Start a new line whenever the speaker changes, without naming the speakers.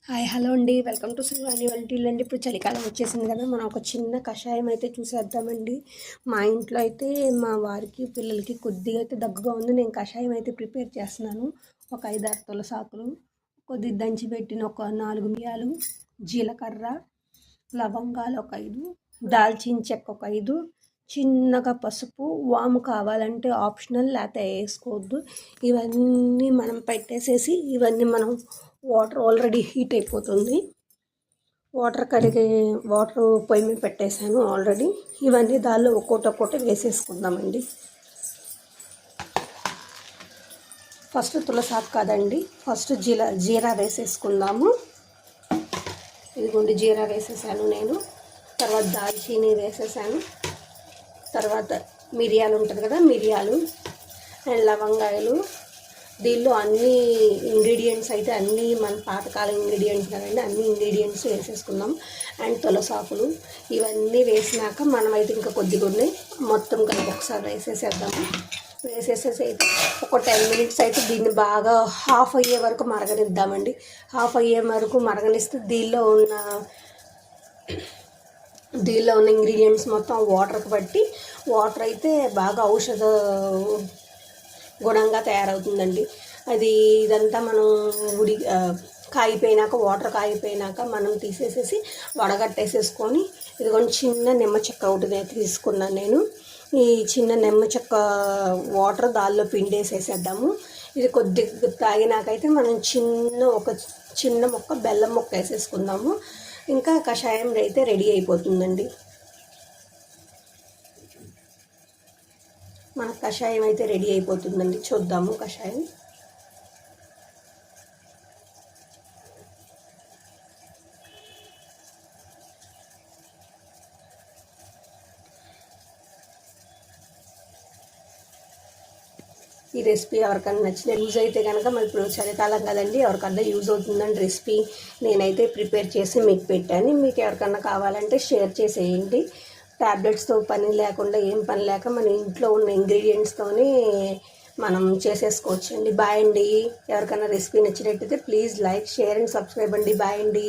Hi hello అండి, welcome to Srivani వంటిల్లు అండి. ఇప్పుడు చలికాలం వచ్చేసింది కదా, మనం ఒక చిన్న కషాయం అయితే చూసేద్దామండి. మా ఇంట్లో అయితే మా వారికి పిల్లలకి కొద్దిగా అయితే దగ్గుగా ఉంది. నేను కషాయం అయితే ప్రిపేర్ చేస్తున్నాను. ఒక 5-6 తులసాకులు, కొద్దిగా దంచి పెట్టిన ఒక 4 మిరియాలు, జీలకర్ర, లవంగాలు ఒక 5, దాల్చిన చెక్క ఒక 5, చిన్నగా పసుపు, వాము కావాలంటే ఆప్షనల్, లేకపోతే వేసుకోవద్దు. ఇవన్నీ మనం పెట్టేసేసి ఇవన్నీ మనం వాటర్ ఆల్రెడీ హీట్ అయిపోతుంది. వాటర్ పొయ్యి మీద పెట్టేశాను ఆల్రెడీ. ఇవన్నీ దానిలో ఒక్కొక్కటి వేసేసుకుందామండి. ఫస్ట్ తులసాకు కాదండి, ఫస్ట్ జీరా వేసేసుకుందాము. ఇదిగోండి జీరా వేసేసాను నేను. తర్వాత దాల్చీని వేసేసాను. తర్వాత మిరియాలు ఉంటుంది కదా, మిరియాలు అండ్ లవంగాయలు. దీనిలో అన్ని ఇంగ్రీడియంట్స్ అయితే అన్నీ మన పాతకాల ఇంగ్రీడియంట్స్ కదండి, అన్ని ఇంగ్రీడియంట్స్ వేసేసుకుందాం. అండ్ తులసాకులు ఇవన్నీ వేసినాక మనమైతే ఇంకా కొద్దిగా ఉన్నాయి, మొత్తం కలిపి ఒకసారి వేసేసేద్దాము. వేసేసేసి అయితే ఒక 10 మినిట్స్ అయితే దీన్ని బాగా హాఫ్ అయ్యే వరకు మరగనిద్దామండి. హాఫ్ అయ్యే వరకు మరగనిస్తే దీనిలో ఉన్న ఇంగ్రీడియంట్స్ మొత్తం వాటర్కి బట్టి వాటర్ అయితే బాగా ఔషధ గుణంగా తయారవుతుందండి. అది ఇదంతా మనం కాగిపోయినాక, వాటర్ కాగిపోయినాక మనం తీసేసేసి వడగట్టేసేసుకొని, ఇదిగోండి చిన్న నిమ్మ చెక్క ఒకటి తీసుకున్నాను నేను. ఈ చిన్న నిమ్మ చెక్క వాటర్ దానిలో పిండేసేసేద్దాము. ఇది కొద్దిగా తాగినాకైతే మనం ఒక చిన్న ముక్క బెల్లం ముక్క వేసేసుకుందాము. ఇంకా కషాయం అయితే రెడీ అయిపోతుందండి. మన కషాయం అయితే రెడీ అయిపోతుందండి. చూద్దాము కషాయం. ఈ రెసిపీ ఎవరికైనా నచ్చిన యూజ్ అయితే కనుక, మరి ఇప్పుడు చలికాలం కదండి, ఎవరికన్నా యూజ్ అవుతుందండి రెసిపీ. నేనైతే ప్రిపేర్ చేసి మీకు పెట్టాను. మీకు ఎవరికన్నా కావాలంటే షేర్ చేసేయండి. ట్యాబ్లెట్స్తో పని లేకుండా, ఏం పని లేక మన ఇంట్లో ఉన్న ఇంగ్రీడియంట్స్తోనే మనం చేసేసుకోవచ్చు అండి. బాయ్ అండి. ఎవరికైనా రెసిపీ నచ్చినట్టయితే please like, share and subscribe అండి. బాయ్ అండి.